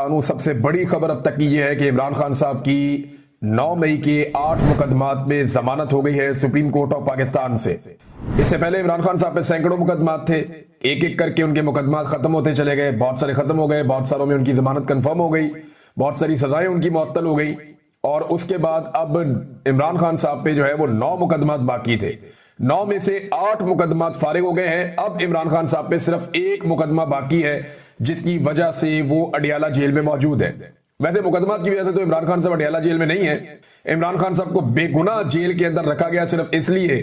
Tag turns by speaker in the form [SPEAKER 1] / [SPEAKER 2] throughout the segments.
[SPEAKER 1] सबसे बड़ी खबर अब तक की यह है कि इमरान खान साहब की 9 मई के 8 मुकदमात में जमानत हो गई है सुप्रीम कोर्ट ऑफ पाकिस्तान से। इससे पहले इमरान खान साहब पे सैकड़ों मुकदमात थे, एक एक करके उनके मुकदमात खत्म होते चले गए, बहुत सारे खत्म हो गए, बहुत सारों में उनकी जमानत कंफर्म हो गई, बहुत सारी सजाएं उनकी मुअत्तल हो गई। और उसके बाद अब इमरान खान साहब पे जो है वो 9 मुकदमात बाकी थे, 9 में से 8 मुकदमात फारिग हो गए हैं। अब इमरान खान साहब पे सिर्फ एक मुकदमा बाकी है जिसकी वजह से वो अडियाला जेल में मौजूद है। वैसे मुकदमात की वजह से तो इमरान खान साहब अडियाला जेल में नहीं है। इमरान खान साहब को बेगुनाह जेल के अंदर रखा गया सिर्फ इसलिए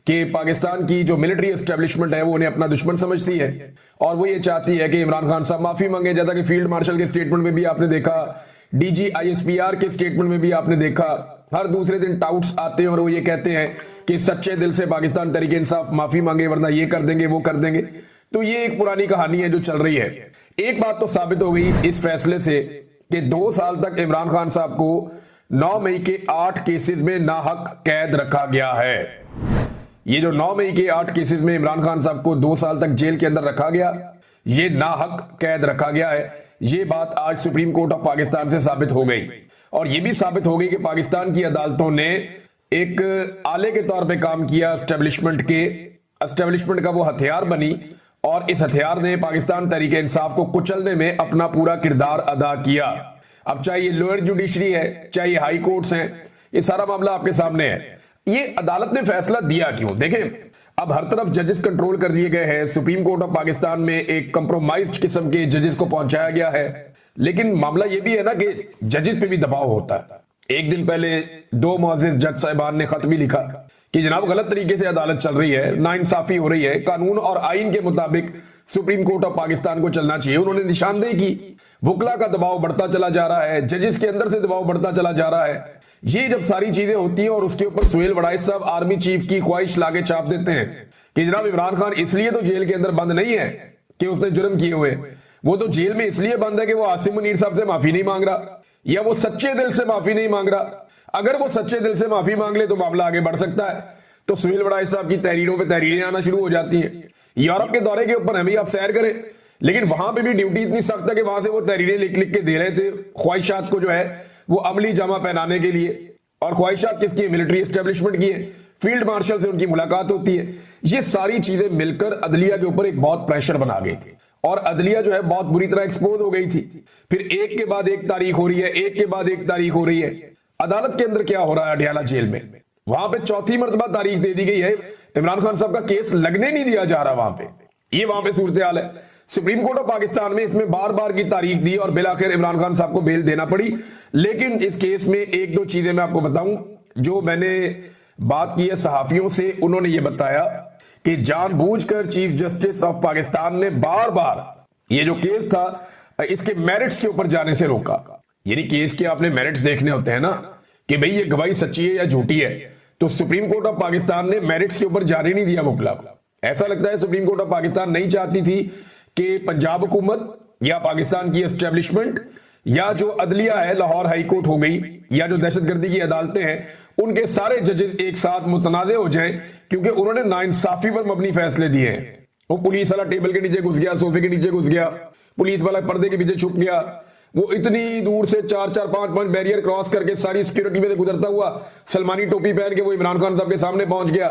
[SPEAKER 1] कि पाकिस्तान की जो मिलिट्री एस्टेब्लिशमेंट है वो उन्हें अपना दुश्मन समझती है और वो ये चाहती है कि इमरान खान साहब माफी मांगे। जैसा कि फील्ड मार्शल के स्टेटमेंट में भी आपने देखा, डीजी आईएसपीआर के स्टेटमेंट में भी आपने देखा, हर दूसरे दिन टाउट्स आते हैं और वो ये कहते हैं कि सच्चे दिल से पाकिस्तान तहरीक इंसाफ माफी मांगे वरना ये कर देंगे वो कर देंगे। तो ये एक पुरानी कहानी है जो चल रही है। एक बात तो साबित हो गई इस फैसले से कि 2 साल तक इमरान खान साहब को 9 मई के 8 केसेस में नाहक कैद रखा गया है। ये जो 9 मई के 8 केसेस में इमरान खान साहब को 2 साल तक जेल के अंदर रखा गया, ये नाहक कैद रखा गया है। ये बात आज सुप्रीम कोर्ट ऑफ पाकिस्तान से साबित हो गई और ये भी साबित हो गई कि पाकिस्तान की अदालतों ने एक आले के तौर पे काम किया, एस्टेब्लिशमेंट का वो हथियार बनी और इस हथियार ने पाकिस्तान तहरीक इंसाफ को कुचलने में अपना पूरा किरदार अदा किया। अब चाहे ये लोअर जुडिशरी है, चाहे ये हाई कोर्ट्स हैं, ये सारा मामला आपके सामने है। ये अदालत ने फैसला दिया क्यों? देखें, अब हर तरफ जजेस कंट्रोल कर दिए गए हैं। सुप्रीम कोर्ट ऑफ पाकिस्तान में एक कंप्रोमाइज्ड किस्म के जजेस को पहुंचाया गया है, लेकिन मामला यह भी है ना कि जजेस पे भी दबाव होता है। एक दिन पहले 2 मुअज़्ज़िज़ जज साहिबान ने खत भी लिखा कि जनाब गलत तरीके से अदालत चल रही है, नाइंसाफी हो रही है, कानून और आइन के मुताबिक सुप्रीम कोर्ट ऑफ पाकिस्तान को चलना चाहिए। उन्होंने निशानदेही की, वुकला का दबाव बढ़ता चला जा रहा है, जजेस के अंदर से दबाव बढ़ता चला जा रहा है। ये जब सारी चीजें होती हैं और उसके ऊपर सुहेल वड़ाइस साहब आर्मी चीफ की ख्वाहिश लाके छाप देते हैं कि जनाब इमरान खान इसलिए तो जेल के अंदर बंद नहीं है कि उसने जुर्म किए हुए, वो तो जेल में इसलिए बंद है कि वो आसिम मुनीर साहब से माफी नहीं मांग रहा या वो सच्चे दिल से माफी नहीं मांग रहा। अगर वो सच्चे दिल से माफी मांग ले तो मामला आगे बढ़ सकता है। तो सुहेल वड़ाइस साहब की तहरीरों पे तहरीरें आना शुरू हो जाती हैं। यूरोप के दौरे के ऊपर है भाई, आप सैर करें, लेकिन वहां पे भी ड्यूटी इतनी सख्त है कि वहां से वो तहरीरें लिख लिख के दे रहे थे ख्वाहिशात को जो है वो अमली जामा पहनाने के लिए। और ख्वाहिशात किसकी है? मिलिट्री एस्टेब्लिशमेंट की है। फील्ड मार्शल से उनकी मुलाकात होती है। ये सारी चीजें मिलकर अदलिया के ऊपर एक बहुत प्रेशर बना गई थी और अदलिया जो है बहुत बुरी तरह एक्सपोज हो गई थी। फिर एक के बाद एक तारीख हो रही है, एक के बाद एक तारीख हो रही है। अदालत के अंदर क्या हो रहा है अडियाला जेल में? वहां पे चौथी मर्तबा तारीख दे दी गई है। इमरान खान साहब का केस लगने नहीं दिया जा रहा वहां पे। ये वहां पे सूरत हाल है। सुप्रीम कोर्ट ऑफ पाकिस्तान में इसमें बार बार की तारीख दी और बिलाखिर इमरान खान साहब को बेल देना पड़ी। लेकिन इस केस में 1-2 चीजें मैं आपको बताऊं जो मैंने बात की है सहाफियों से। उन्होंने ये बताया कि जानबूझकर चीफ जस्टिस ऑफ पाकिस्तान ने बार बार ये जो केस था इसके मेरिट्स के ऊपर जाने से रोका। यानी केस के आपने मेरिट्स देखने होते हैं ना कि भाई ये गवाही सच्ची है या झूठी है। तो सुप्रीम कोर्ट ऑफ पाकिस्तान ने मेरिट्स के ऊपर जाने नहीं दिया मुकला को। ऐसा लगता है सुप्रीम कोर्ट ऑफ पाकिस्तान नहीं चाहती थी कि पंजाब हुकूमत या पाकिस्तान की एस्टेब्लिशमेंट या जो अदलिया है, लाहौर हाई कोर्ट हो गई, या जो दहशतगर्दी की अदालतें हैं, उनके सारे जजेस एक साथ मुतनाज़े हो जाएं, क्योंकि उन्होंने नाइंसाफी पर मबनी फैसले दिए हैं। वो पुलिस वाला टेबल के नीचे घुस गया, सोफे के नीचे घुस गया, पुलिस वाला पर्दे के पीछे छुप गया, वो इतनी दूर से 4-4, 5-5 बैरियर क्रॉस करके सारी सिक्योरिटी में से गुजरता हुआ सलमानी टोपी पहन के वो इमरान खान साहब के सामने पहुंच गया।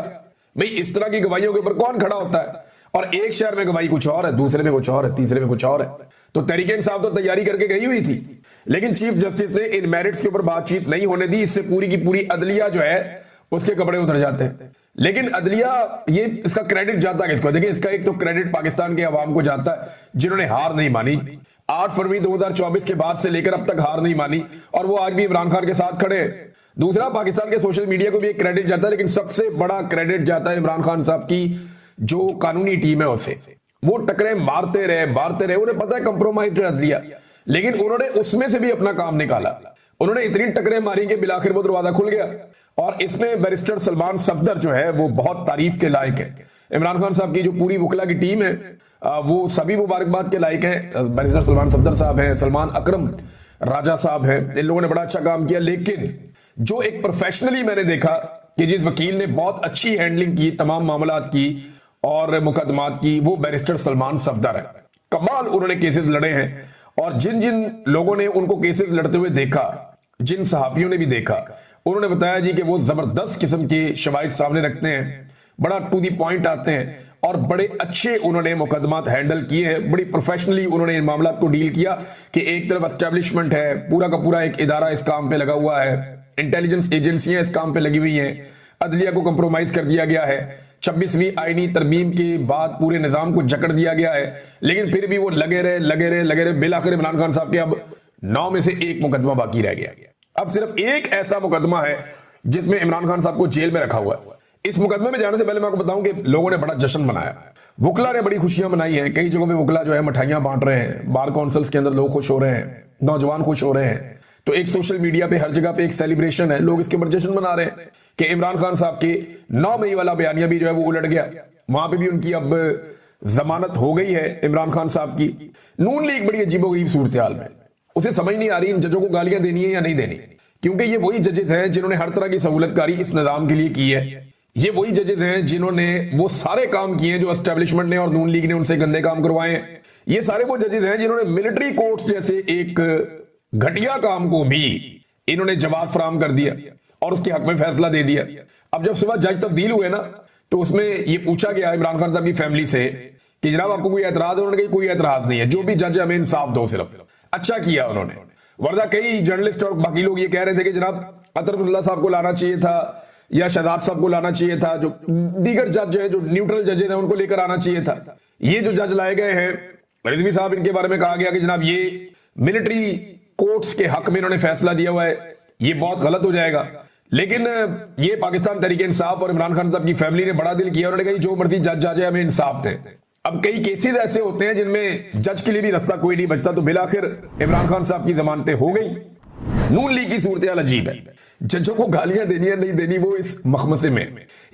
[SPEAKER 1] भाई इस तरह की गवाहियों के ऊपर कौन खड़ा होता है? और एक शहर में गवाही कुछ और है, दूसरे में कुछ और है, तीसरे में कुछ और है। तो तहरीक इंसाफ तो तैयारी करके गई हुई थी, लेकिन चीफ जस्टिस ने इन मेरिट्स के ऊपर बातचीत नहीं होने दी। इससे पूरी की पूरी अदलिया जो है उसके कपड़े उतर जाते हैं। लेकिन अदलिया, ये इसका क्रेडिट जाता है किसको? देखिए, इसका एक तो क्रेडिट पाकिस्तान के अवाम को जाता है जिन्होंने हार नहीं मानी। 8 फरवरी 2024 के बाद से लेकर अब तक हार नहीं मानी और वो आज भी इमरान खान के साथ खड़े हैं। दूसरा, पाकिस्तान के सोशल मीडिया को भी एक क्रेडिट जाता है, लेकिन सबसे बड़ा क्रेडिट जाता है इमरान खान साहब की जो कानूनी टीम है उसे। वो टकरे मारते रहे, उन्हें पता है कंप्रोमाइज कर दिया, लेकिन उन्होंने उसमें से भी अपना काम निकाला। उन्होंने इतनी टकरे मारी कि बिलाखिर वो दरवाजा खुल गया। और इसमें बैरिस्टर सलमान सफदर जो है वो बहुत तारीफ के लायक है। इमरान खान साहब की जो पूरी वकला की टीम है वो सभी मुबारकबाद के लायक है। बैरिस्टर सलमान सफदर साहब हैं, सलमान अकरम राजा साहब हैं, इन लोगों ने बड़ा अच्छा काम किया। लेकिन जो एक प्रोफेशनली मैंने देखा कि जिस वकील ने बहुत अच्छी हैंडलिंग की तमाम मामलात की और मुकदमात की, वो बैरिस्टर सलमान सफदर है। कमाल उन्होंने केसेस लड़े हैं और जिन जिन लोगों ने उनको केसेस लड़ते हुए देखा, जिन सहाफियों ने भी देखा, उन्होंने बताया जी कि वो जबरदस्त किस्म के शवाहिद सामने रखते हैं, बड़ा टू दी पॉइंट आते हैं और बड़े अच्छे उन्होंने मुकदमात हैंडल किए हैं। बड़ी प्रोफेशनली उन्होंने इन मामलों को डील किया कि एक तरफ एस्टेब्लिशमेंट है, पूरा का पूरा एक इदारा इस काम पे लगा हुआ है, इंटेलिजेंस एजेंसियां इस काम पे लगी हुई हैं, अदलिया को कंप्रोमाइज कर दिया गया है, 26वीं आईनी तरमीम के बाद पूरे निजाम को जकड़ दिया गया है, लेकिन फिर भी वो लगे रहे। बिलाखिर इमरान खान साहब के अब 9 में से 1 मुकदमा बाकी रह गया। अब सिर्फ एक ऐसा मुकदमा है जिसमें इमरान खान साहब को जेल में रखा हुआ है। इस मुकदमे में जाने से पहले मैं आपको बताऊं कि लोगों ने बड़ा जश्न मनाया, वुकला ने बड़ी खुशियां मनाई हैं। कई जगहों पे वुकला जो है मिठाइयां बांट रहे हैं, बार काउंसिल्स के अंदर लोग खुश हो रहे हैं, नौजवान खुश हो रहे हैं। तो एक सोशल मीडिया पे हर जगह पे एक सेलिब्रेशन है, लोग इसके ऊपर जश्न मना रहे हैं कि इमरान खान साहब के 9 मई वाला बयानिया भी जो है वो उलट गया। वहां पे भी उनकी अब जमानत हो गई है इमरान खान साहब की। नून लीग बड़ी अजीबोगरीब सूरत हाल में, उसे समझ नहीं आ रही इन जजों को गालियां देनी है या नहीं देनी, क्योंकि ये वही जजेस हैं जिन्होंने हर तरह की सहूलतकारी इस निजाम के लिए की है। ये वही जजेस हैं जिन्होंने वो सारे काम किए जो एस्टेब्लिशमेंट ने और नून लीग ने उनसे गंदे काम करवाए हैं। ये सारे वो जजेस हैं जिन्होंने मिलिट्री कोर्ट्स जैसे एक घटिया काम को भी इन्होंने जवाब फराहम कर दिया और उसके हक में फैसला दे दिया। अब जब सुबह जज तब्दील हुए ना, तो उसमें ये पूछा गया इमरान खान साहब की फैमिली से कि जनाब आपको कोई एतराज है? उन्होंने कहा कोई एतराज नहीं है, जो भी जज हमें इंसाफ दो। सिर्फ अच्छा किया उन्होंने, वरना कई जर्नलिस्ट और बाकी लोग ये कह रहे थे कि जनाब अतरफुल्ला साहब को लाना चाहिए था या शहजाद साहब को लाना चाहिए था, जो दीगर जज हैं, जो न्यूट्रल जजेस हैं, उनको लेकर आना चाहिए था। ये जो जज लाए गए हैं रिजवी साहब, इनके बारे में कहा गया कि जनाब ये मिलिट्री कोर्ट्स के हक में इन्होंने फैसला दिया हुआ है, ये बहुत गलत हो जाएगा। लेकिन ये पाकिस्तान तहरीक इंसाफ और इमरान खान साहब की फैमिली ने बड़ा दिल किया, उन्होंने कहा जो मर्जी जज आ जाए हमें इंसाफ दें। अब कई केसेस ऐसे होते हैं जिनमें जज के लिए भी रास्ता कोई नहीं बचता, तो बिलाखिर इमरान खान साहब की जमानतें हो गई। नून लीग की सूरत हाल अजीब है, जजों को गालियां देनी है नहीं देनी वो इस मखमसे में।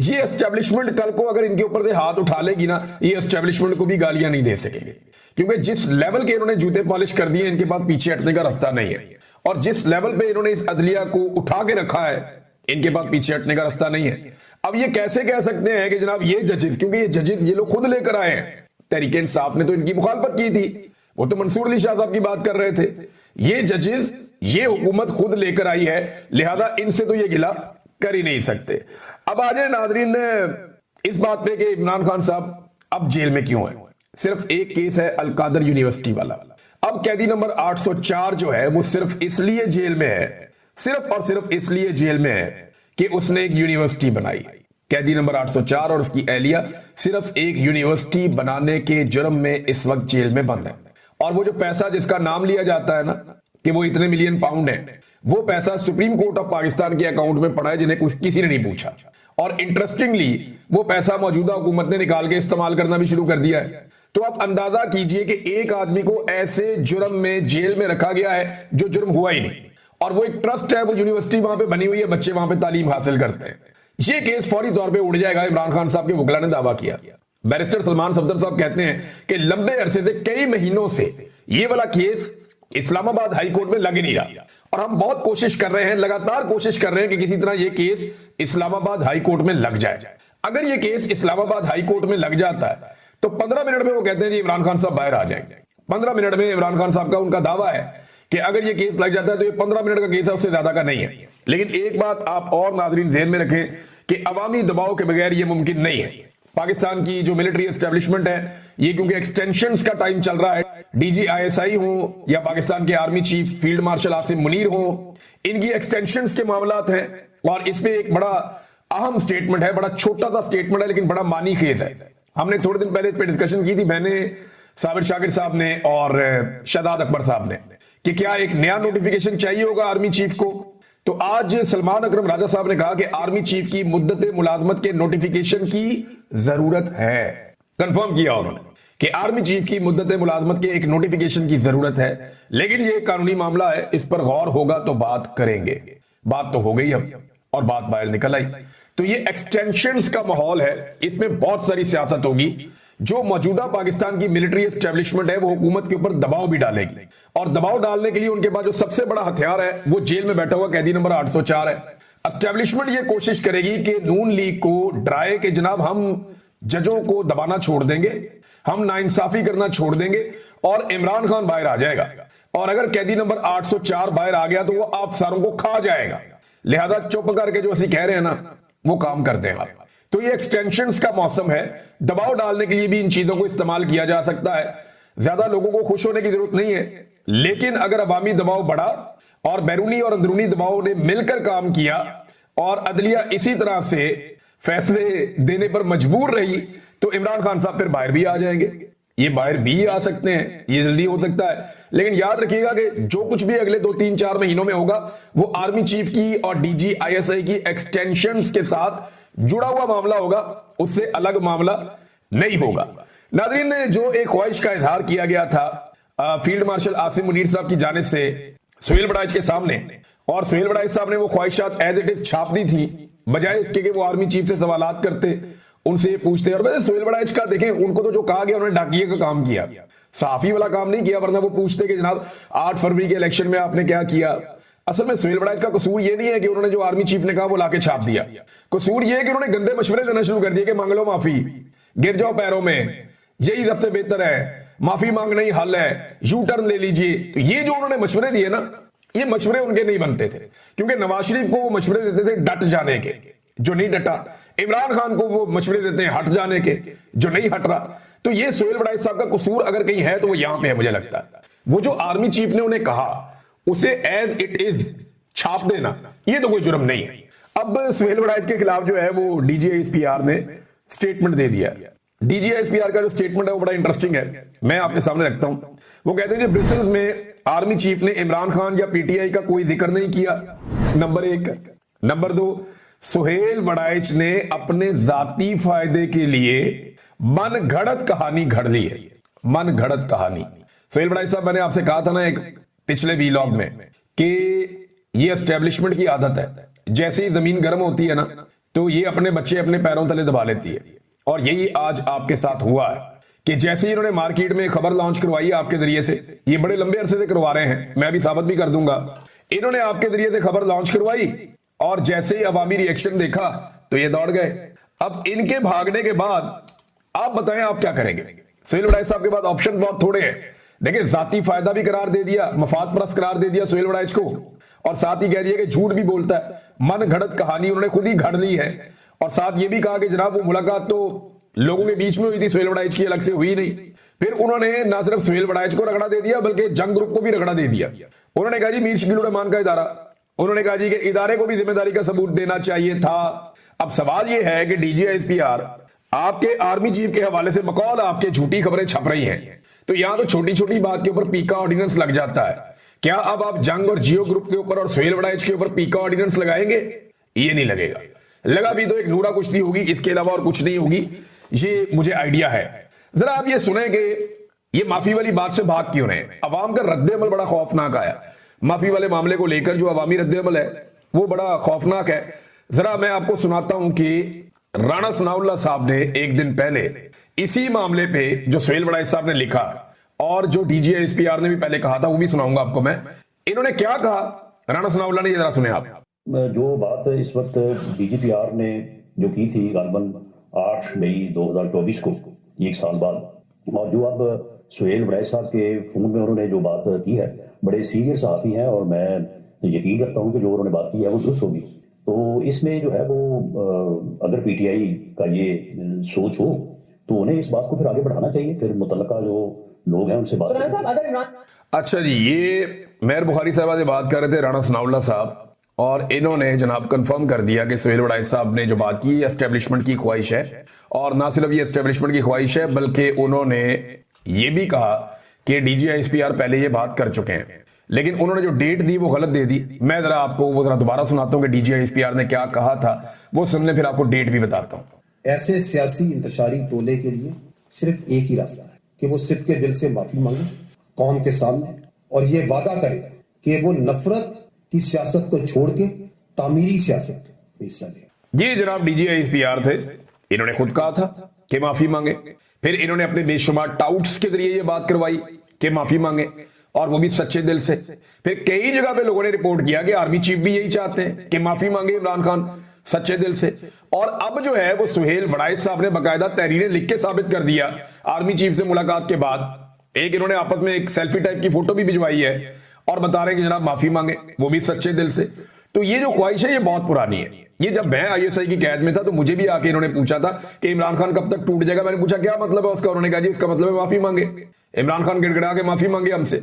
[SPEAKER 1] ये एस्टेब्लिशमेंट कल को अगर इनके ऊपर से हाथ उठा लेगी ना, ये एस्टेब्लिशमेंट को भी गालियां नहीं दे सकेंगे, क्योंकि जिस लेवल के इन्होंने जूते पॉलिश कर दिए इनके पास पीछे हटने का रास्ता नहीं है। और जिस लेवल पे इन्होंने इस अदलिया को उठा के रखा है, इनके पास पीछे हटने का रास्ता नहीं है। अब ये कैसे कह सकते हैं कि जनाब ये जजेस, क्योंकि ये जजेस ये लोग खुद लेकर आए हैं, तहरीक इंसाफ ने तो इनकी मुखालफत की थी, वो तो मंसूर अली शाह साहब की बात कर रहे थे। ये जजेस ये हुकूमत खुद लेकर आई है, लिहाजा इनसे तो ये गिला कर ही नहीं सकते। अब आ जाए नाजरीन इस बात पे कि इमरान खान साहब अब जेल में क्यों है। सिर्फ एक केस है अलकादर यूनिवर्सिटी वाला। अब कैदी नंबर 804 जो है वो सिर्फ इसलिए जेल में है, सिर्फ और सिर्फ इसलिए जेल में है कि उसने एक यूनिवर्सिटी बनाई। कैदी नंबर 804 और उसकी एहलिया सिर्फ एक यूनिवर्सिटी बनाने के जुर्म में इस वक्त जेल में बंद है। और वो जो पैसा जिसका नाम लिया जाता है ना कि वो इतने मिलियन पाउंड है, वो पैसा सुप्रीम कोर्ट ऑफ पाकिस्तान के अकाउंट में पड़ा है, जिन्हें किसी ने नहीं पूछा। और इंटरेस्टिंगली वो पैसा मौजूदा हुकूमत ने निकाल के इस्तेमाल करना भी शुरू कर दिया है। तो आप अंदाजा कीजिए कि एक आदमी को ऐसे जुर्म में जेल में रखा गया है जो जुर्म हुआ ही नहीं, और वो एक ट्रस्ट है, वो यूनिवर्सिटी वहां पे बनी हुई है, बच्चे वहां पे तालीम हासिल करते हैं। ये केस फौरी तौर पे उड़ जाएगा, इमरान खान साहब के वकला ने दावा किया। बैरिस्टर सलमान सफदर साहब कहते हैं कि लंबे अरसे से, कई महीनों से ये वाला केस इस्लामाबाद हाई कोर्ट में लग ही नहीं रहा, और हम बहुत कोशिश कर रहे हैं, लगातार कोशिश कर रहे हैं कि किसी तरह ये केस इस्लामाबाद हाई कोर्ट में लग जाए। अगर ये केस इस्लामाबाद हाई कोर्ट में लग जाता है तो 15 मिनट में वो कहते हैं जी इमरान खान साहब बाहर आ जाएंगे। 15 मिनट में इमरान खान साहब का उनका दावा है कि अगर ये केस लग जाता है तो ये 15 मिनट का केस है, उससे ज्यादा का नहीं है। लेकिन एक बात आप और नाजरीन ज़हन में रखें कि अवामी दबाव के बगैर ये मुमकिन नहीं है। पाकिस्तान की जो मिलिट्री एस्टेब्लिशमेंट है, ये क्योंकि एक्सटेंशंस का टाइम चल रहा है, डीजी आईएसआई हो या पाकिस्तान के army chief field marshal Asim Munir हो, इनकी एक्सटेंशंस के मामलात हैं। और इसमें एक बड़ा अहम स्टेटमेंट है, बड़ा छोटा सा स्टेटमेंट है लेकिन बड़ा मानी खेज है। हमने थोड़े दिन पहले इस पर डिस्कशन की थी, मैंने, साबिर शाकिर साहब ने और शहजाद अकबर साहब ने, कि क्या एक नया नोटिफिकेशन चाहिए होगा आर्मी चीफ को। तो आज सलमान अकरम राजा साहब ने कहा कि आर्मी चीफ की मुद्दत मुलाजमत के नोटिफिकेशन की जरूरत है। कंफर्म किया उन्होंने कि आर्मी चीफ की मुद्दत मुलाजमत के एक नोटिफिकेशन की जरूरत है, लेकिन यह कानूनी मामला है, इस पर गौर होगा तो बात करेंगे। बात तो हो गई अब, और बात बाहर निकल आई। तो ये एक्सटेंशंस का माहौल है, इसमें बहुत सारी सियासत होगी। जो मौजूदा पाकिस्तान की मिलिट्री एस्टेब्लिशमेंट है वो हुकूमत के ऊपर दबाव भी डालेगी, और दबाव डालने के लिए उनके पास जो सबसे बड़ा हथियार है वो जेल में बैठा हुआ कैदी नंबर 804 है। एस्टेब्लिशमेंट ये कोशिश करेगी कि नून लीग को डराए कि जनाब हम जजों को दबाना छोड़ देंगे, हम नाइंसाफी करना छोड़ देंगे और इमरान खान बाहर आ जाएगा। और अगर कैदी नंबर 804 बाहर आ गया तो वो आप सारों को खा जाएगा। लिहाजा चुप करके जो असली कह रहे हैं ना वो काम करते हैं आप। तो ये एक्सटेंशंस का मौसम है, दबाव डालने के लिए भी इन चीजों को इस्तेमाल किया जा सकता है। ज्यादा लोगों को खुश होने की जरूरत नहीं है, लेकिन अगर अवामी दबाव बढ़ा और बैरूनी और अंदरूनी दबाव ने मिलकर काम किया और अदलिया इसी तरह से फैसले देने पर मजबूर रही तो इमरान खान साहब फिर बाहर भी आ जाएंगे। ये बाहर भी आ सकते हैं, ये जल्दी हो सकता है, लेकिन याद रखिएगा कि जो कुछ भी अगले 2-3-4 महीनों में होगा वो आर्मी चीफ की और डीजी आईएसआई की एक्सटेंशंस के साथ जुड़ा हुआ मामला होगा, उससे अलग मामला नहीं होगा। नादरीन ने जो एक ख्वाहिश का इजहार किया गया था फील्ड मार्शल आसिम मुनीर साहब की जानिब से सुहेल वड़ाइच के सामने, और सुहेल वड़ाइच साहब ने वो ख्वाहिशात एज इट इज छाप दी थी, बजाय इसके कि वो आर्मी चीफ से सवालात करते, उनसे पूछते। और वैसे सुहेल वड़ाइच का देखें, उनको तो जो कहा गया उन्होंने डाकिए का काम किया, साफी वाला काम नहीं किया, वरना वो पूछते कि जनाब 8 फरवरी के इलेक्शन में आपने क्या किया। असल में सुहेल वड़ाइच का कसूर ये नहीं है कि उन्होंने जो आर्मी चीफ ने कहा वो लाके छाप दिया, कसूर ये है कि उन्होंने गंदे मशवरे देना शुरू कर दिए कि मांग लो माफी, गिर जाओ पैरों में, यही सबसे बेहतर है, माफी मांगना ही हल है, यू टर्न ले लीजिए। तो ये जो उन्होंने मशवरे दिए ना, ये मशवरे उनके नहीं बनते थे, क्योंकि नवाज शरीफ को वो मशवरे देते थे डट जाने के, जो नहीं डटा। इमरान खान को वो मशवरे देते हैं हट जाने के, जो नहीं हट रहा। तो ये सुहेल वड़ाइच साहब का कसूर अगर कहीं है तो वो यहां पे है, मुझे लगता है। वो जो आर्मी चीफ ने उन्हें कहा उसे एज इट इज छाप देना, ये तो कोई जुर्म नहीं है। अब सुहेल वड़ाइच के खिलाफ जो है वो डीजीआईएसपीआर ने स्टेटमेंट दे दिया। डीजीआईएसपीआर का जो स्टेटमेंट है वो बड़ा इंटरेस्टिंग है, मैं आपके सामने रखता हूं। वो कहते हैं कि ब्रिसल्स में आर्मी चीफ ने इमरान खान या पीटीआई का कोई जिक्र नहीं किया, नंबर 1। नंबर 2, सुहेल वड़ाइच ने अपने जाती फायदे के लिए मन घड़त कहानी घड़ ली है, मन घड़त कहानी। सुहेल वड़ाइच साहब, मैंने आपसे कहा था ना एक पिछले वीलॉग में कि ये एस्टेब्लिशमेंट की आदत है, जैसे ही जमीन गर्म होती है ना तो ये अपने बच्चे अपने पैरों तले दबा लेती है, और यही आज आपके साथ हुआ है कि जैसे ही इन्होंने मार्केट में खबर लॉन्च करवाई है आपके जरिए से, ये बड़े लंबे अरसे से करवा रहे हैं, मैं भी साबित भी कर दूंगा, इन्होंने आपके जरिए से खबर लॉन्च करवाई और जैसे ही अवामी रिएक्शन देखा तो ये दौड़ गए। अब इनके भागने के बाद आप बताएं आप क्या करेंगे। सुहेल वड़ाइच साहब के पास ऑप्शन बहुत थोड़े हैं। देखिए, जाती फायदा भी करार दे दिया, मफाद परस्त करार दे दिया सुहेल वड़ाइच को, और साथ ही कह दिया कि झूठ भी बोलता है, मन घड़त कहानी उन्होंने खुद ही घड़ ली है, और साथ ये भी कहा कि जनाब वो मुलाकात तो लोगों के बीच में हुई थी, सुहेल वड़ाइच की अलग से हुई नहीं। फिर उन्होंने ना सिर्फ सुहेल वड़ाइच को रगड़ा दे दिया बल्कि जंग ग्रुप को भी रगड़ा दे दिया। उन्होंने कहा जी मीर शकील उर रहमान का इदारा, उन्होंने कहा जी कि इदारे को भी जिम्मेदारी का सबूत देना चाहिए था। अब सवाल यह है कि डीजीआईएसपीआर आपके आर्मी चीफ के हवाले से बकौल आपके झूठी खबरें छप रही हैं, तो यहां तो छोटी छोटी बात के ऊपर पीका ऑर्डिनेंस लग जाता है। क्या अब आप जंग और जियो ग्रुप के ऊपर और सुहेल वड़ाइच के ऊपर पीका ऑर्डिनेंस लगाएंगे? ये नहीं लगेगा, लगा भी तो एक नूरा कुश्ती होगी, इसके अलावा और कुछ नहीं होगी, ये मुझे आइडिया है। जरा आप ये सुने कि ये माफी वाली बात से भाग क्यों रहे। अवाम का रद्द-ए-अमल बड़ा खौफनाक आया, माफी वाले मामले को लेकर जो अवामी रद्द-ए-अमल है वो बड़ा खौफनाक है। जरा मैं आपको सुनाता हूं कि राणा सनाउल्लाह साहब ने एक दिन पहले इसी मामले पे जो सुहेल वड़ाइच साहब ने लिखा और जो डीजीआईएसपीआर ने भी पहले कहा था वो भी सुनाऊंगा आपको मैं। इन्होंने क्या कहा राणा सनाउल्लाह ने, ये जरा सुने आप।
[SPEAKER 2] जो बात इस वक्त डीजीपीआर ने जो की थी गालबन 8 मई 2024 को, एक साल बाद, और जो अब सुहेल वड़ाइच साहब के फोन में उन्होंने जो बात की है, बड़े सीनियर सहाफी हैं और मैं यकीन रखता हूं कि जो उन्होंने बात की है वो दुरुस्त होगी। तो इसमें जो है वो अगर पीटीआई का ये सोच हो तो उन्हें इस बात को फिर आगे बढ़ाना चाहिए, फिर मुतल्लका जो लोग हैं उनसे बात।
[SPEAKER 1] अच्छा जी, ये मेहर बुखारी साहब से बात कर रहे थे राणा सनाउल्लाह साहब, और इन्होंने जनाब कंफर्म कर दिया कि सुहेल वड़ाइच साहब ने जो बात की एस्टेब्लिशमेंट की ख्वाहिश है, और ना सिर्फ ये एस्टेब्लिशमेंट की ख्वाहिश है बल्कि उन्होंने ये भी कहा कि डीजीआईएसपीआर पहले ये बात कर चुके हैं, लेकिन उन्होंने जो डेट दी वो गलत दे दी। मैं जरा आपको वो जरा दोबारा सुनाता हूं कि डीजीआईएसपीआर ने क्या कहा था, वो सुनने फिर आपको डेट भी बताता हूं।
[SPEAKER 3] ऐसे सियासी इंतशारी टोले के लिए सिर्फ एक ही रास्ता है कि वो सिद्ध के दिल से माफी मांगे कौम के सामने, और ये वादा करे कि वो नफरत की सियासत को छोड़ के तामीरी सियासत में हिस्सा ले।
[SPEAKER 1] ये जनाब डीजीआईएसपीआर थे, इन्होंने खुद कहा था कि माफी मांगे, फिर इन्होंने अपने बेशुमार टाउट्स के जरिए ये बात करवाई कि माफी मांगे, और वो भी सच्चे दिल से। फिर कई जगह पे लोगों ने रिपोर्ट किया कि आर्मी चीफ भी यही चाहते हैं कि माफी मांगे इमरान खान सच्चे दिल से। और अब जो है वो सुहेल वड़ाइच साहब ने बाकायदा तहरीरें लिख के साबित कर दिया आर्मी चीफ से मुलाकात के बाद एक इन्होंने आपस में एक सेल्फी टाइप की फोटो भी भिजवाई है और बता रहे हैं कि जनाब माफी मांगे, वो भी सच्चे दिल से। तो ये जो ख्वाहिश है ये बहुत पुरानी है। ये जब मैं आईएसआई की कैद में था तो मुझे भी आके इन्होंने पूछा था कि इमरान खान कब तक टूट जाएगा। मैंने पूछा क्या मतलब है उसका, उन्होंने कहा जी इसका मतलब है माफी मांगे। इमरान खान गिड़गिड़ा के माफी मांगे हमसे।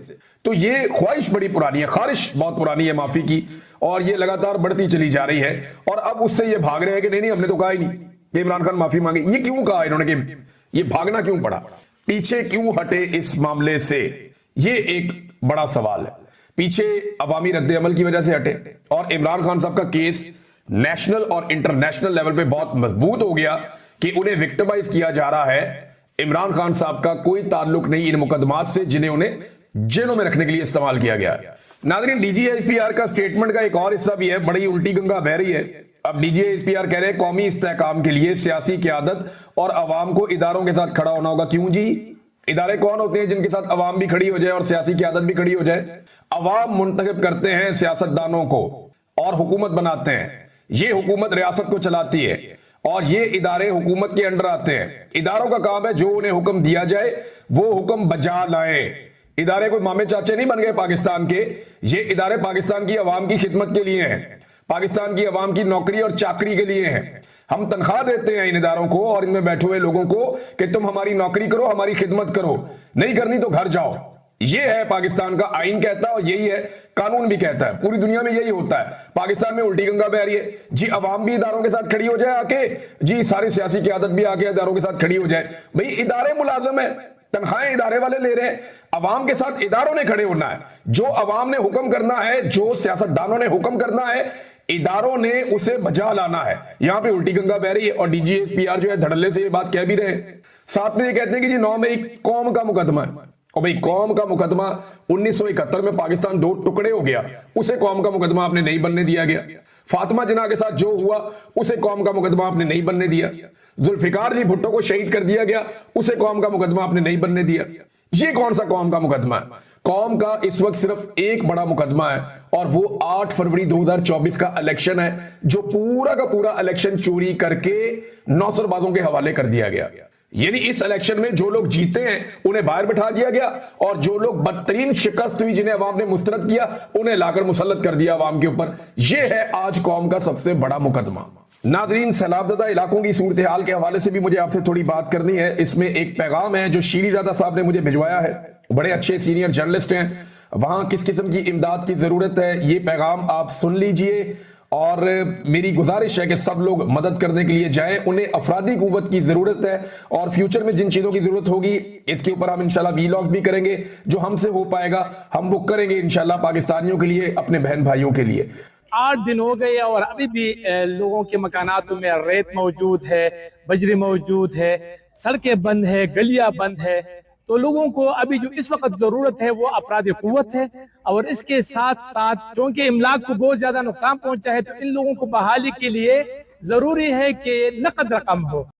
[SPEAKER 1] तो ये ख्वाहिश बड़ी पुरानी है, खारिश बहुत पुरानी है माफी की, और ये लगातार बढ़ती चली जा रही है। और अब उससे ये भाग रहे हैं कि नहीं हमने तो कहा ही नहीं कि इमरान खान माफी मांगे। ये क्यों कहा इन्होंने, कि ये भागना क्यों पड़ा, पीछे क्यों हटे इस मामले से, ये एक बड़ा सवाल है। पीछे अवामी रद्द अमल की वजह से हटे, और इमरान खान साहब का केस नेशनल और इंटरनेशनल लेवल पे बहुत मजबूत हो गया कि उन्हें विक्टिमाइज किया जा रहा है। इमरान खान साहब का कोई ताल्लुक नहीं इन मुकदमात से जिन्हें उन्हें जेलों में रखने के लिए इस्तेमाल किया गया है। नाज़रीन, डीजीएसपीआर का स्टेटमेंट का एक और हिस्सा भी है, बड़ी उल्टी गंगा बह रही है। अब डीजीएसपीआर कह रहे हैं कौमी इस्तेहकाम के लिए सियासी क़यादत और अवाम को इदारों के साथ खड़ा होना होगा। क्यों जी? इदारे कौन होते हैं जिनके साथ अवाम भी खड़ी हो जाए और सियासी क़यादत भी खड़ी हो जाए? अवाम मुंतखब करते हैं सियासतदानों को और हुकूमत बनाते हैं। ये हुकूमत रियासत को चलाती है और ये इदारे हुकूमत के अंडर आते हैं। इदारों का काम है जो उन्हें हुक्म दिया जाए वो हुक्म बजा लाए। इदारे कोई मामे चाचे नहीं बन गए पाकिस्तान के, ये इदारे पाकिस्तान की अवाम की खिदमत के लिए हैं, पाकिस्तान की अवाम की नौकरी और चाकरी के लिए हैं। हम तनख्वाह देते हैं इन इदारों को और इनमें बैठे हुए लोगों को कि तुम हमारी नौकरी करो, हमारी खिदमत करो, नहीं करनी तो घर जाओ। ये है पाकिस्तान का आइन कहता है और यही है कानून भी कहता है। पूरी दुनिया में यही होता है। पाकिस्तान में उल्टी गंगा बह रही है जी, अवाम भी इदारों के साथ खड़ी हो जाए आके, जी सारी सियासी क़यादत भी आके इदारों के साथ खड़ी हो जाए। भाई इदारे मुलाजिम है, तनख्वाहें इदारे वाले ले रहे हैं, अवाम के साथ इदारों ने खड़े होना है। जो अवाम ने हुक्म करना है, जो सियासतदानों ने हुक्म करना है, इदारों ने उसे बजा लाना है। यहां पे उल्टी गंगा बह रही है और डीजीएसपीआर जो है धड़ल्ले से ये बात कह भी रहे हैं। साथ में ये कहते हैं कि जी 9 मई कौम का मुकदमा है। और भाई कौम का मुकदमा 1971 में पाकिस्तान 2 टुकड़े हो गया, उसे कौम का मुकदमा आपने नहीं बनने दिया गया। फातिमा जिन्ना के साथ जो हुआ उसे कौम का मुकदमा आपने नहीं बनने दिया। जुल्फिकार अली भुट्टो को शहीद कर दिया गया, उसे कौम का मुकदमा आपने नहीं बनने दिया। ये कौन सा कौम का मुकदमा है? कौम का इस वक्त सिर्फ एक बड़ा मुकदमा है और वो 8 फरवरी 2024 का इलेक्शन है, जो पूरा का पूरा इलेक्शन चोरी करके नौसरबाजों के हवाले कर दिया गया। यानी इस इलेक्शन में जो लोग जीते हैं उन्हें बाहर बिठा दिया गया और जो लोग बदतरीन शिकस्त हुई जिन्हें अवाम ने मुस्तरद किया उन्हें लाकर मुसल्लत कर दिया अवाम के ऊपर। यह है आज कौम का सबसे बड़ा मुकदमा। नाजरीन, सैलाबज़दा इलाकों की सूरत हाल के हवाले से भी मुझे आपसे थोड़ी बात करनी है। इसमें एक पैगाम है जो शीरीज़ादा साहब ने मुझे भिजवाया है, बड़े अच्छे सीनियर जर्नलिस्ट हैं, वहां किस किस्म की इमदाद की जरूरत है ये पैगाम आप सुन लीजिए। और मेरी गुजारिश है कि सब लोग मदद करने के लिए जाएं, उन्हें अफरादी कुव्वत की जरूरत है और फ्यूचर में जिन चीजों की जरूरत होगी इसके ऊपर हम इंशाल्लाह वीलॉग भी करेंगे, जो हमसे हो पाएगा हम वो करेंगे इंशाल्लाह पाकिस्तानियों के लिए, अपने बहन भाइयों के लिए।
[SPEAKER 4] 8 दिन हो गए और अभी भी लोगों के मकानातों में रेत मौजूद है, बजरी मौजूद है, सड़कें बंद है, गलियां बंद है। तो लोगों को अभी जो इस वक्त जरूरत है वो अफरादी कुव्वत है और इसके साथ साथ क्योंकि इमलाक को बहुत ज्यादा नुकसान पहुंचा है तो इन लोगों को बहाली के लिए जरूरी है कि नकद रकम हो।